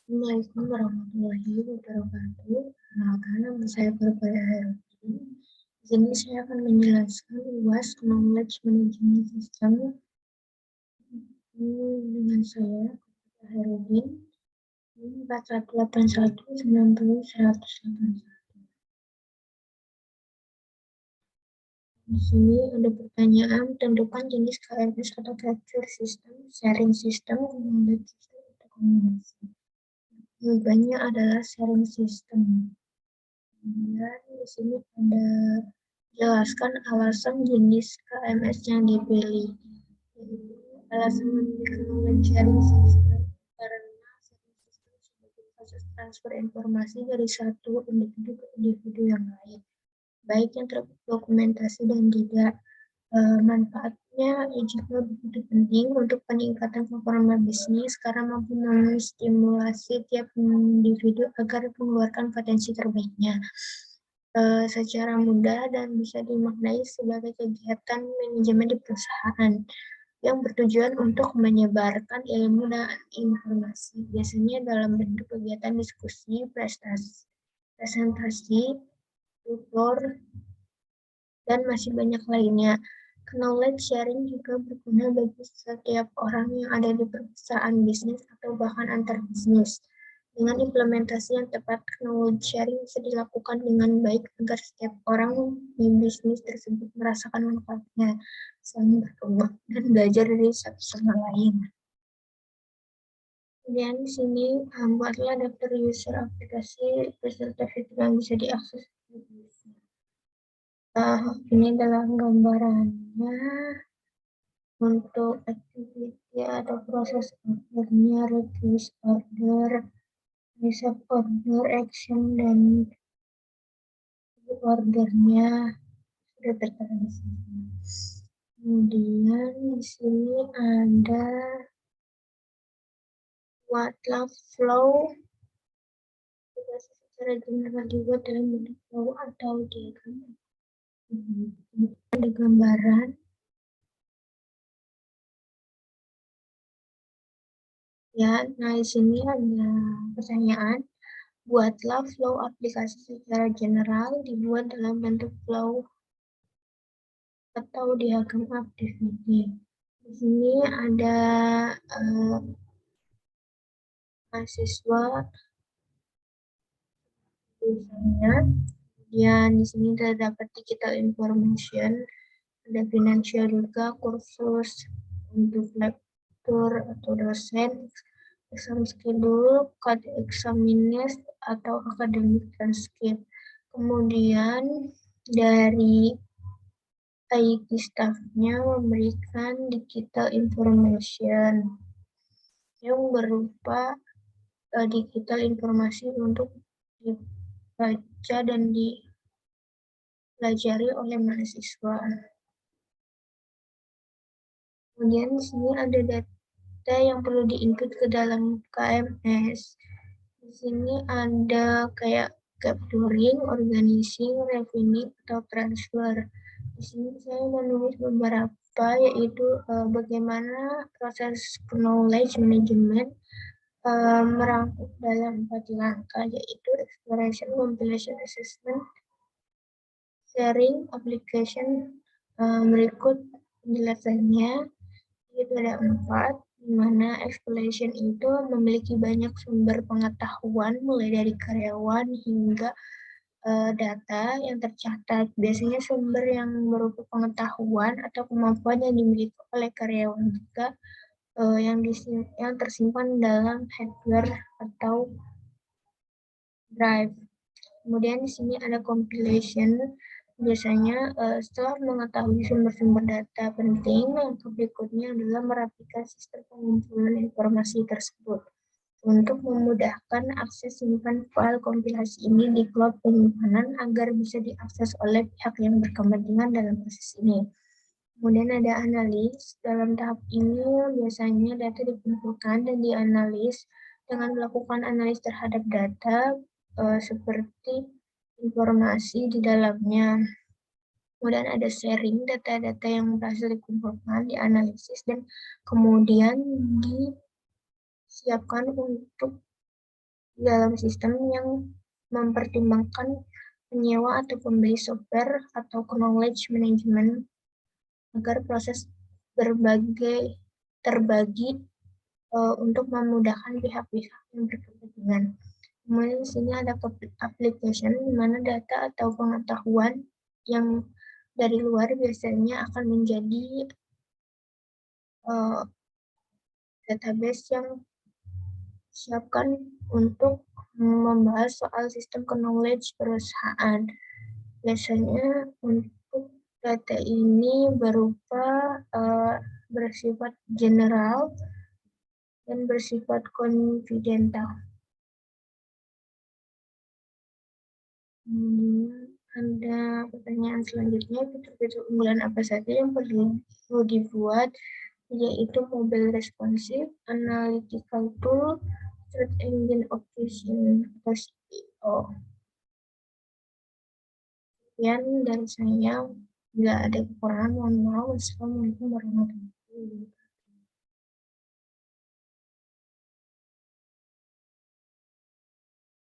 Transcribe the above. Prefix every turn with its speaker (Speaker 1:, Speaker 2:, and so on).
Speaker 1: Assalamualaikum warahmatullahi wabarakatuh. Perkenalkan, nama saya Purbaya Herudin. Di sini saya akan menjelaskan luas knowledge management system dengan saya Purbaya Herudin 418190 Di sini ada pertanyaan, tentukan jenis KMS atau capture system, sharing system, knowledge system, atau kombinasi. Jawabannya adalah sharing system. Kemudian di sini ada jelaskan alasan jenis KMS yang dipilih. Alasan memilih knowledge sharing system karena sharing system sebagai proses transfer informasi dari satu individu ke individu yang lain, baik yang terdokumentasi dan tidak. Manfaatnya juga begitu penting untuk peningkatan performa bisnis karena mampu menstimulasi tiap individu agar mengeluarkan potensi terbaiknya secara mudah dan bisa dimaknai sebagai kegiatan manajemen di perusahaan yang bertujuan untuk menyebarkan ilmu dan informasi, biasanya dalam bentuk kegiatan diskusi, presentasi, tutor, dan masih banyak lainnya. Knowledge sharing juga berguna bagi setiap orang yang ada di perusahaan bisnis atau bahkan antar bisnis. Dengan implementasi yang tepat, knowledge sharing bisa dilakukan dengan baik agar setiap orang di bisnis tersebut merasakan manfaatnya, saling berkembang, dan belajar dari satu sama lain. Kemudian di sini buatlah daftar user aplikasi beserta fitur yang bisa diakses. Ini adalah gambarannya untuk activity atau proses ordernya, request order, receive order, action, dan ordernya sudah tertera di sini. Kemudian di sini ada Whatsapp flow, secara general dibuat dalam bentuk flow atau diagram. Ada gambaran. Ya, nah di sini ada pertanyaan. Buatlah flow aplikasi secara general dibuat dalam bentuk flow atau diagram activity. Di sini ada mahasiswa tulisannya. Kemudian di sini terdapat digital information, ada financial juga, kursus untuk lektur atau dosen, exam schedule, code examiners atau academic transcript. Kemudian dari IT staff-nya memberikan digital information yang berupa digital informasi untuk dibaca dan dipelajari oleh mahasiswa. Kemudian di sini ada data yang perlu diinput ke dalam KMS. Di sini ada kayak capturing, organizing, revenue, atau transfer. Di sini saya menulis beberapa, yaitu bagaimana proses knowledge management merangkum dalam 4 langkah, yaitu exploration, compilation, assessment, sharing, application. Berikut penjelasannya. Itu ada 4, di mana exploration itu memiliki banyak sumber pengetahuan, mulai dari karyawan hingga data yang tercatat. Biasanya sumber yang berupa pengetahuan atau kemampuan yang dimiliki oleh karyawan juga yang tersimpan dalam hardware atau drive. Kemudian di sini ada compilation. Biasanya setelah mengetahui sumber-sumber data penting, langkah berikutnya adalah merapikan sistem pengumpulan informasi tersebut. Untuk memudahkan akses simpan file kompilasi ini di cloud penyimpanan agar bisa diakses oleh pihak yang berkepentingan dalam proses ini. Kemudian ada analis. Dalam tahap ini biasanya data dikumpulkan dan dianalis dengan melakukan analis terhadap data seperti informasi di dalamnya. Kemudian ada sharing, data-data yang berhasil dikumpulkan, dianalisis, dan kemudian disiapkan untuk dalam sistem yang mempertimbangkan penyewa atau pembeli software atau knowledge management agar proses terbagi untuk memudahkan pihak-pihak yang berkepentingan. Kemudian di sini ada application di mana data atau pengetahuan yang dari luar biasanya akan menjadi database yang disiapkan untuk membahas soal sistem knowledge perusahaan. Biasanya untuk data ini bersifat general dan bersifat konfidensial. Ada pertanyaan selanjutnya, fitur-fitur unggulan apa saja yang perlu dibuat, yaitu mobile responsive, analytical tool, search engine optimization atau SEO. Sekian dari saya, bila ada kekurangan mohon maaf. Wassalamualaikum warahmatullahi wabarakatuh.